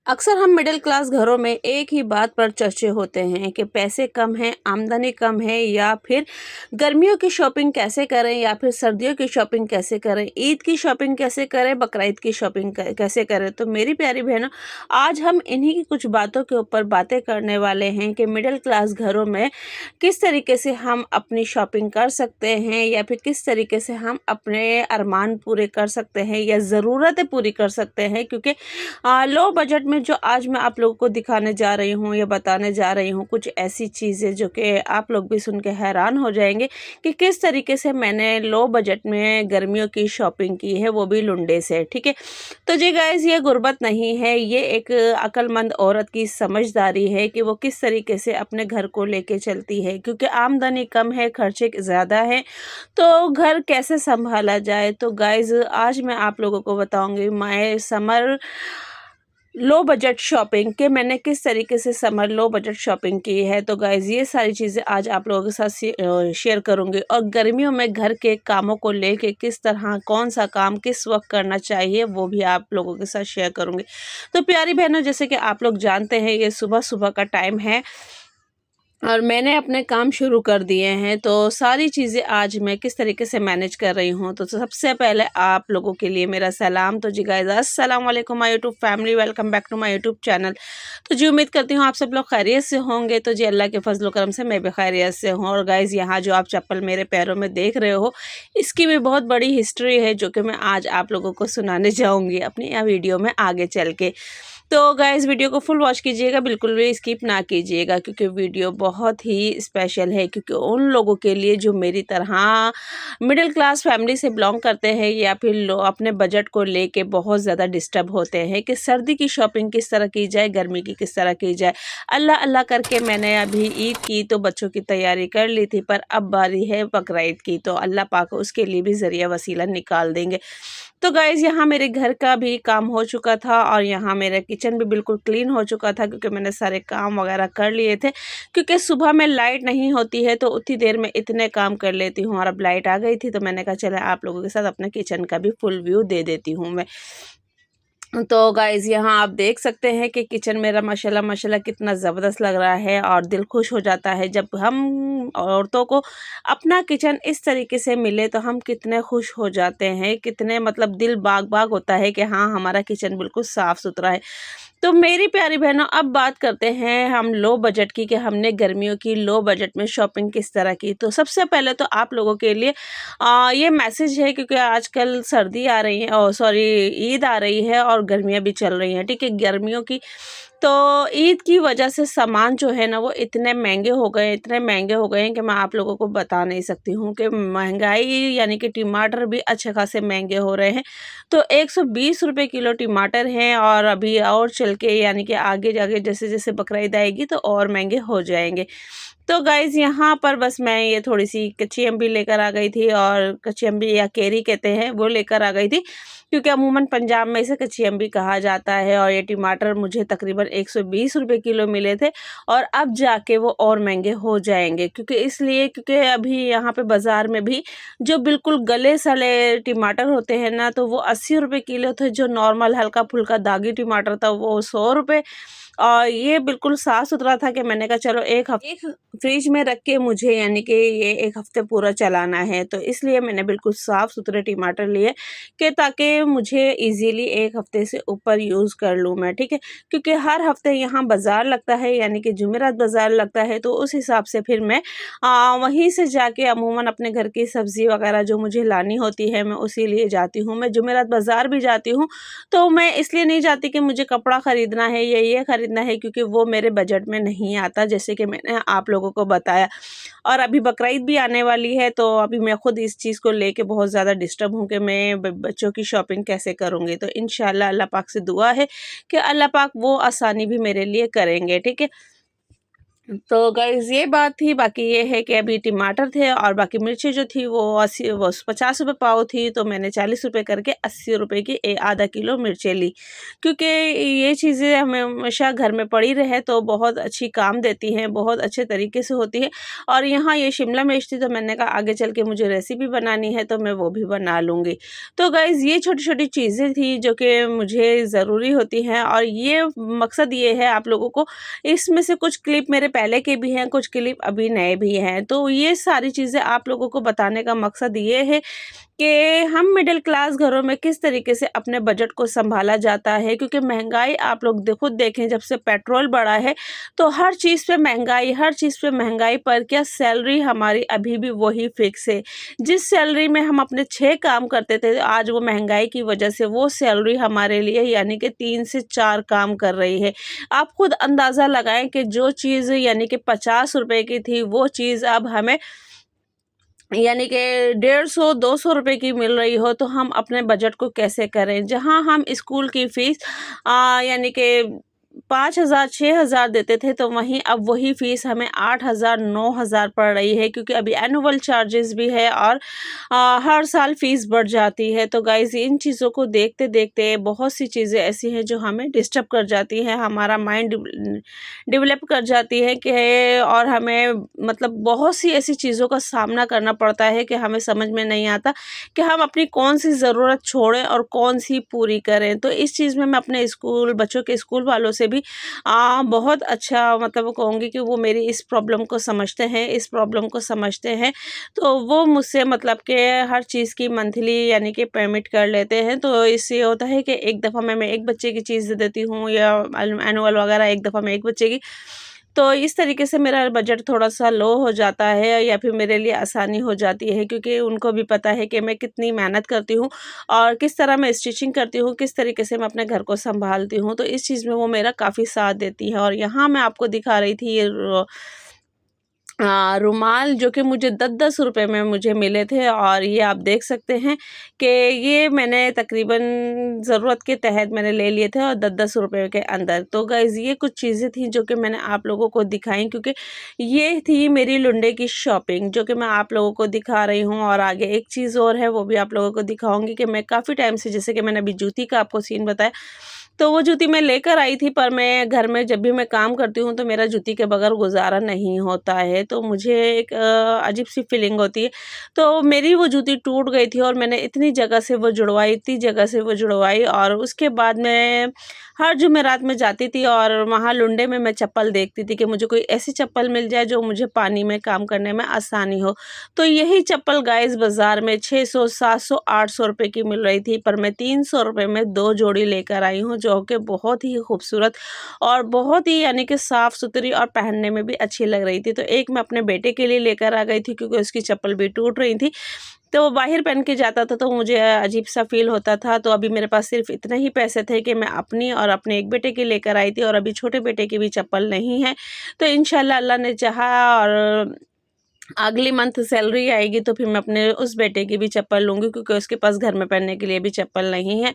अक्सर हम middle class घरों में एक ही बात पर चर्चे होते हैं कि पैसे कम हैं, आमदनी कम है, या फिर गर्मियों की शॉपिंग कैसे करें या फिर सर्दियों की शॉपिंग कैसे करें, ईद की शॉपिंग कैसे करें, बकरीद की शॉपिंग कैसे करें। तो मेरी प्यारी बहनों, आज हम इन्हीं की कुछ बातों के ऊपर बातें करने वाले हैं कि मिडिल क्लास घरों में किस तरीके से हम अपनी शॉपिंग कर सकते हैं या फिर किस तरीके से हम अपने अरमान पूरे कर सकते हैं या ज़रूरतें पूरी कर सकते हैं। क्योंकि लो बजट में जो आज मैं आप लोगों को दिखाने जा रही हूँ या बताने जा रही हूँ कुछ ऐसी चीज़ें जो कि आप लोग भी सुन के हैरान हो जाएंगे कि किस तरीके से मैंने लो बजट में गर्मियों की शॉपिंग की है, वो भी लुंडे से। ठीक है, तो जी गाइस, ये गुर्बत नहीं है, ये एक अक्लमंद औरत की समझदारी है कि वो किस तरीके से अपने घर को लेके चलती है। क्योंकि आमदनी कम है, खर्चे ज़्यादा हैं, तो घर कैसे संभाला जाए। तो गाइस, आज मैं आप लोगों को बताऊंगी मैं समर लो बजट शॉपिंग कि मैंने किस तरीके से समर लो बजट शॉपिंग की है। तो गाइज़, ये सारी चीज़ें आज आप लोगों के साथ शेयर करूँगी, और गर्मियों में घर के कामों को लेके किस तरह कौन सा काम किस वक्त करना चाहिए वो भी आप लोगों के साथ शेयर करूँगी। तो प्यारी बहनों, जैसे कि आप लोग जानते हैं, ये सुबह सुबह का टाइम है और मैंने अपने काम शुरू कर दिए हैं। तो सारी चीज़ें आज मैं किस तरीके से मैनेज कर रही हूँ। तो सबसे पहले आप लोगों के लिए मेरा सलाम। तो जी गाइस, अस्सलाम वालेकुम my YouTube family, welcome back to my YouTube channel. तो जी, उम्मीद करती हूँ आप सब लोग खैरियत से होंगे। तो जी, अल्लाह के फजल करम से मैं भी खैरियत से हूँ। और गाइस, यहाँ जो आप चप्पल मेरे पैरों में देख रहे हो, इसकी भी बहुत बड़ी हिस्ट्री है जो कि मैं आज आप लोगों को सुनाने जाऊँगी अपनी वीडियो में आगे चल के। तो गाइस, वीडियो को फुल वॉच कीजिएगा, बिल्कुल भी स्किप ना कीजिएगा, क्योंकि वीडियो बहुत ही स्पेशल है। क्योंकि उन लोगों के लिए जो मेरी तरह मिडिल क्लास फैमिली से बिलोंग करते हैं या फिर अपने बजट को लेके बहुत ज़्यादा डिस्टर्ब होते हैं कि सर्दी की शॉपिंग किस तरह की जाए, गर्मी की किस तरह की जाए। अल्लाह अल्लाह करके मैंने अभी ईद की तो बच्चों की तैयारी कर ली थी, पर अब बारी है बकरीद की, तो अल्लाह पाक उसके लिए भी ज़रिया वसीला निकाल देंगे। तो गाइज़, यहाँ मेरे घर का भी काम हो चुका था और यहाँ मेरा किचन भी बिल्कुल क्लीन हो चुका था, क्योंकि मैंने सारे काम वगैरह कर लिए थे। क्योंकि सुबह में लाइट नहीं होती है तो उतनी देर में इतने काम कर लेती हूँ, और अब लाइट आ गई थी तो मैंने कहा चले आप लोगों के साथ अपने किचन का भी फुल व्यू दे देती हूँ मैं। तो गाइज़, यहाँ आप देख सकते हैं कि किचन मेरा माशाल्लाह माशाल्लाह कितना ज़बरदस्त लग रहा है, और दिल खुश हो जाता है जब हम औरतों को अपना किचन इस तरीके से मिले तो हम कितने खुश हो जाते हैं, कितने मतलब दिल बाग बाग होता है कि हाँ, हमारा किचन बिल्कुल साफ़ सुथरा है। तो मेरी प्यारी बहनों, अब बात करते हैं हम लो बजट की कि हमने गर्मियों की लो बजट में शॉपिंग किस तरह की। तो सबसे पहले तो आप लोगों के लिए ये मैसेज है, क्योंकि आजकल सर्दी आ रही है और सॉरी ईद आ रही है और गर्मियाँ भी चल रही हैं। ठीक है, गर्मियों की तो ईद की वजह से सामान जो है ना वो इतने महंगे हो गए, इतने महंगे हो गए हैं कि मैं आप लोगों को बता नहीं सकती हूँ कि महंगाई, यानी कि टमाटर भी अच्छे खासे महंगे हो रहे हैं। तो 120 रुपए किलो टमाटर हैं, और अभी और चल के यानी कि आगे जाके जैसे जैसे बकरीद आएगी तो और महंगे हो जाएंगे। तो गाइज़, यहाँ पर बस मैं ये थोड़ी-सी कच्ची अम्बी लेकर आ गई थी, और कच्ची अम्बी या केरी कहते हैं, वो लेकर आ गई थी, क्योंकि अमूमन पंजाब में इसे कच्ची अम्बी कहा जाता है। और ये टमाटर मुझे तकरीबन 120 रुपए किलो मिले थे, और अब जाके वो और महँगे हो जाएँगे। क्योंकि अभी यहाँ पे बाज़ार में भी जो बिल्कुल गले-सड़े टमाटर होते हैं ना, तो वो 80 रुपए किलो थे, जो नॉर्मल हल्का-फुल्का दागी टमाटर था वो 100 रुपए। और ये बिल्कुल साफ-सुथरा था कि मैंने कहा चलो एक फ्रिज में रख के मुझे यानी कि ये 1 हफ़्ते पूरा चलाना है, तो इसलिए मैंने बिल्कुल साफ-सुथरे टमाटर लिए कि ताकि मुझे ईज़िली 1 हफ़्ते से ऊपर यूज़ कर लूँ मैं, ठीक है? क्योंकि हर हफ़्ते यहाँ बाज़ार लगता है, यानी कि जुमेरात बाज़ार लगता है, तो उस हिसाब से फिर मैं वहीं से जाके अमूमन अपने घर की सब्ज़ी वग़ैरह जो मुझे लानी होती है, मैं उसी लिए जाती हूँ। मैं जुमेरात बाज़ार भी जाती हूँ, तो मैं इसलिए नहीं जाती कि मुझे कपड़ा ख़रीदना है या ये ख़रीदना है, क्योंकि वो मेरे बजट में नहीं आता, जैसे कि मैंने आप लोगों को बताया। और अभी बकरीद भी आने वाली है, तो अभी मैं खुद इस चीज़ को लेके बहुत ज़्यादा डिस्टर्ब हूँ कि मैं बच्चों की शॉपिंग कैसे करूँगी। तो इंशाल्लाह अल्लाह पाक से दुआ है कि अल्लाह पाक वो आसानी भी मेरे लिए करेंगे, ठीक है? तो गाइज़ ये बात थी। बाकी ये है कि अभी टमाटर थे और बाकी मिर्ची जो थी वो 50 रुपये पाव थी, तो मैंने 40 रुपये करके 80 रुपये की आधा किलो मिर्चें ली, क्योंकि ये चीज़ें हमें हमेशा घर में पड़ी रहे तो बहुत अच्छी काम देती हैं, बहुत अच्छे तरीके से होती है। और यहाँ ये शिमला मिर्च थी, तो मैंने कहा आगे चल के मुझे रेसिपी बनानी है तो मैं वो भी बना लूँगी। तो गाइज़ ये छोटी-छोटी चीज़ें थी जो कि मुझे ज़रूरी होती हैं, और ये मकसद ये है आप लोगों को, इसमें से कुछ क्लिप मेरे पहले के भी हैं, कुछ क्लिप अभी नए भी हैं। तो ये सारी चीज़ें आप लोगों को बताने का मकसद ये है कि हम मिडिल क्लास घरों में किस तरीके से अपने बजट को सँभाला जाता है, क्योंकि महँगाई आप लोग खुद देखें, जब से पेट्रोल बढ़ा है, तो हर चीज़ पे महँगाई, हर चीज़ पे महँगाई, पर क्या सैलरी हमारी अभी भी वही फ़िक्स है। जिस सैलरी में हम अपने 6 काम करते थे, आज वो महँगाई की वजह से वो सैलरी हमारे लिए यानी कि 3 से 4 काम कर रही है। आप खुद अंदाज़ा लगाएँ कि जो चीज़ यानी कि 50 रुपए की थी, वो चीज़ अब हमें यानी कि 150-200 रुपए की मिल रही हो, तो हम अपने बजट को कैसे करें? जहाँ हम स्कूल की फ़ीस यानी कि 5,000 6,000 देते थे, तो वहीं अब वही फ़ीस हमें 8,000 9,000 पड़ रही है, क्योंकि अभी एनुअल चार्जेस भी है और हर साल फ़ीस बढ़ जाती है। तो गाइज़ इन चीज़ों को देखते-देखते बहुत सी चीज़ें ऐसी हैं जो हमें डिस्टर्ब कर जाती हैं, हमारा माइंड डेवलप कर जाती है कि, और हमें मतलब बहुत सी ऐसी चीज़ों का सामना करना पड़ता है कि हमें समझ में नहीं आता कि हम अपनी कौन-सी ज़रूरत छोड़ें और कौन-सी पूरी करें। तो इस चीज़ में मैं अपने स्कूल बच्चों के स्कूल वालों से भी बहुत अच्छा मतलब कहूँगी कि वो मेरी इस प्रॉब्लम को समझते हैं, इस प्रॉब्लम को समझते हैं। तो वो मुझसे मतलब कि हर चीज़ की मंथली यानी कि पेमेंट कर लेते हैं। तो इससे ये होता है कि एक दफ़ा मैं एक बच्चे की चीज़ दे देती हूँ, या एनुअल वगैरह एक दफ़ा मैं एक बच्चे की। तो इस तरीके से मेरा बजट थोड़ा-सा लो हो जाता है, या फिर मेरे लिए आसानी हो जाती है, क्योंकि उनको भी पता है कि मैं कितनी मेहनत करती हूँ और किस तरह मैं स्टिचिंग करती हूँ, किस तरीके से मैं अपने घर को सँभालती हूँ। तो इस चीज़ में वो मेरा काफ़ी साथ देती है। और यहाँ मैं आपको दिखा रही थी ये रुमाल, जो कि मुझे 10-10 रुपए में मुझे मिले थे, और ये आप देख सकते हैं कि ये मैंने तकरीबन ज़रूरत के तहत मैंने ले लिए थे, और 10-10 रुपए के अंदर। तो गाइज़ ये कुछ चीज़ें थी जो कि मैंने आप लोगों को दिखाई, क्योंकि ये थी मेरी लुंडे की शॉपिंग जो कि मैं आप लोगों को दिखा रही हूँ। और आगे एक चीज़ और है, वो भी आप लोगों को दिखाऊँगी कि मैं काफ़ी टाइम से, जैसे कि मैंने अभी जूती का आपको सीन बताया, तो वो जूती मैं लेकर आई थी, पर मैं घर में जब भी मैं काम करती हूँ तो मेरा जूती के बगैर गुज़ारा नहीं होता है। तो मुझे एक अजीब-सी फ़ीलिंग होती है। तो मेरी वो जूती टूट गई थी, और मैंने इतनी जगह से वो जुड़वाई, इतनी जगह से वो जुड़वाई, और उसके बाद मैं हर जुमेरात में जाती थी, और वहाँ लुंडे में मैं चप्पल देखती थी कि मुझे कोई ऐसी चप्पल मिल जाए जो मुझे पानी में काम करने में आसानी हो। तो यही चप्पल गाइज़ बाज़ार में 600, 700, 800 रुपए की मिल रही थी, पर मैं 300 रुपए में 2 जोड़ी लेकर आई हूँ, जो कि बहुत ही खूबसूरत और बहुत ही यानी कि साफ़-सुथरी और पहनने में भी अच्छी लग रही थी। तो एक मैं अपने बेटे के लिए लेकर आ गई थी, क्योंकि उसकी चप्पल भी टूट रही थी। तो वो बाहर पहन के जाता था तो मुझे अजीब-सा फ़ील होता था। तो अभी मेरे पास सिर्फ़ इतने ही पैसे थे कि मैं अपनी और अपने एक बेटे की लेकर आई थी, और अभी छोटे बेटे की भी चप्पल नहीं है। तो इंशाल्लाह अल्लाह ने चाहा, और अगली मंथ सैलरी आएगी तो फिर मैं अपने उस बेटे की भी चप्पल लूँगी, क्योंकि उसके पास घर में पहनने के लिए भी चप्पल नहीं है।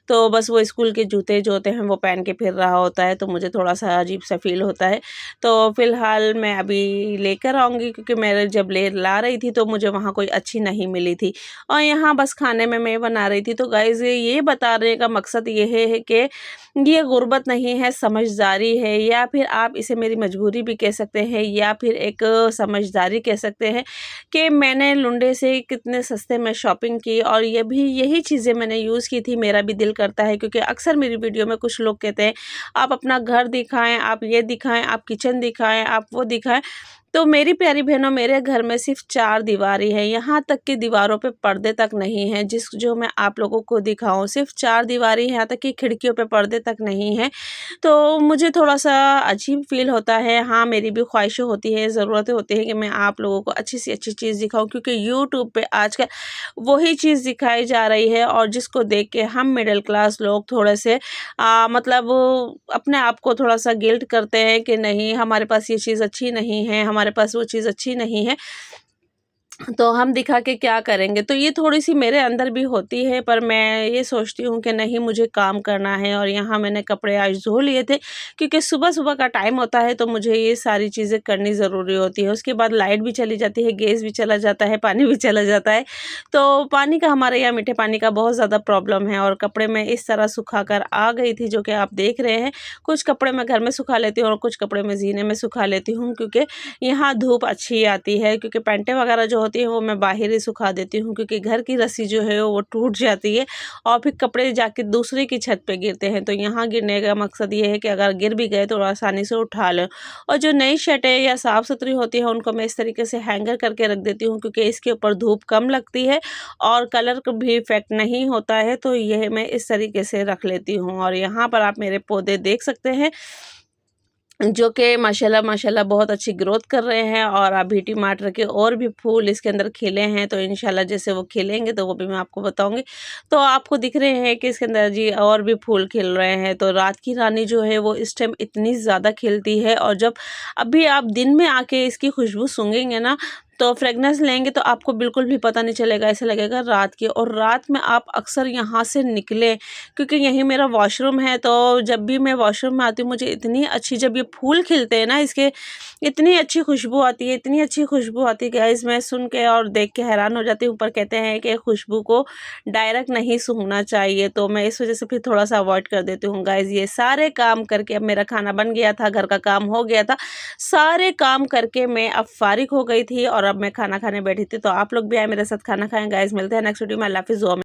तो बस वो स्कूल के जूते जो होते हैं वो पहन के फिर रहा होता है, तो मुझे थोड़ा-सा अजीब-सा फ़ील होता है। तो फ़िलहाल मैं अभी लेकर आऊँगी, क्योंकि मैं जब ले ला रही थी तो मुझे वहाँ कोई अच्छी नहीं मिली थी, और यहाँ बस खाने में मैं बना रही थी। तो गाइज़ ये बताने का मकसद ये है कि ये गुर्बत नहीं है, समझदारी है, या फिर आप इसे मेरी मजबूरी भी कह सकते हैं, या फिर एक समझदारी कह सकते हैं कि मैंने लुंडे से कितने सस्ते में शॉपिंग की, और ये भी यही चीज़ें मैंने यूज़ की थी। मेरा भी दिल करता है, क्योंकि अक्सर मेरी वीडियो में कुछ लोग कहते हैं, आप अपना घर दिखाएँ, आप ये दिखाएँ, आप किचन दिखाएँ, आप वो दिखाएँ। तो मेरी प्यारी बहनों, मेरे घर में सिर्फ़ 4 दीवारें हैं, यहाँ तक कि दीवारों पे पर्दे तक नहीं हैं, जो मैं आप लोगों को दिखाऊँ। सिर्फ़ 4 दीवारें हैं, यहाँ तक कि खिड़कियों पे पर्दे तक नहीं हैं। तो मुझे थोड़ा-सा अजीब फ़ील होता है। हाँ, मेरी भी ख़्वाहिशें होती हैं, ज़रूरतें होती हैं कि मैं आप लोगों को अच्छी से अच्छी चीज़ दिखाऊँ, क्योंकि यूट्यूब पे आजकल वही चीज़ दिखाई जा रही है, और जिसको देख के हम मिडल क्लास लोग थोड़े से मतलब अपने आप को थोड़ा-सा गिल्ट करते हैं कि नहीं, हमारे पास ये चीज़ अच्छी नहीं है, हमारे पास वो चीज़ अच्छी नहीं है। तो हम दिखा के क्या करेंगे? तो ये थोड़ी-सी मेरे अंदर भी होती है, पर मैं ये सोचती हूँ कि नहीं, मुझे काम करना है। और यहाँ मैंने कपड़े आज धो लिए थे, क्योंकि सुबह-सुबह का टाइम होता है, तो मुझे ये सारी चीज़ें करनी ज़रूरी होती है। उसके बाद लाइट भी चली जाती है, गैस भी चला जाता है, पानी भी चला जाता है। तो पानी का हमारे यहाँ मीठे पानी का बहुत ज़्यादा प्रॉब्लम है, और कपड़े मैं इस तरह सुखा कर आ गई थी, जो कि आप देख रहे हैं। कुछ कपड़े मैं घर में सुखा लेती हूँ और कुछ कपड़े मैं ज़ीने में सुखा लेती हूँ, क्योंकि यहाँ धूप अच्छी आती है। क्योंकि पैंटें वगैरह जो होती हैं वो मैं बाहर ही सुखा देती हूँ, क्योंकि घर की रस्सी जो है वो टूट जाती है और फिर कपड़े जाके दूसरे की छत पे गिरते हैं। तो यहाँ गिरने का मकसद ये है कि अगर गिर भी गए तो आसानी से उठा लो। और जो नई शर्टें या साफ़ सुथरी होती हैं उनको मैं इस तरीके से हैंगर करके रख देती हूँ, क्योंकि इसके ऊपर धूप कम लगती है और कलर का भी इफ़ेक्ट नहीं होता है। तो यह मैं इस तरीके से रख लेती हूँ। और यहाँ पर आप मेरे पौधे देख सकते हैं, जो कि माशाल्लाह माशाल्लाह बहुत अच्छी ग्रोथ कर रहे हैं। और अभी टमाटर के और भी फूल इसके अंदर खिले हैं, तो इंशाल्लाह जैसे वो खिलेंगे तो वो भी मैं आपको बताऊंगी। तो आपको दिख रहे हैं कि इसके अंदर जी और भी फूल खिल रहे हैं। तो रात की रानी जो है वो इस टाइम इतनी ज़्यादा खिलती है, और जब अभी आप दिन में आके इसकी खुशबू सूंघेंगे ना, तो फ्रेगनेंस लेंगे, तो आपको बिल्कुल भी पता नहीं चलेगा, ऐसा लगेगा रात की। और रात में आप अक्सर यहाँ से निकले, क्योंकि यहीं मेरा वॉशरूम है, तो जब भी मैं वॉशरूम में आती हूँ, मुझे इतनी अच्छी, जब ये फूल खिलते हैं ना इसके, इतनी अच्छी खुशबू आती है, इतनी अच्छी खुशबू आती है गाइस, मैं सुन के और देख के हैरान हो जाती हूँ। पर कहते हैं कि खुशबू को डायरेक्ट नहीं सूंघना चाहिए, तो मैं इस वजह से फिर थोड़ा सा अवॉइड कर देती हूँ गाइस। ये सारे काम करके अब मेरा खाना बन गया था, घर का काम हो गया था, सारे काम करके मैं अब फारिग हो गई थी और अब मैं खाना खाने बैठी थी। तो आप लोग भी आए मेरे साथ खाना खाएं गाइस। मिलते हैं नेक्स्ट वीडियो में। अल्लाह हाफिज़।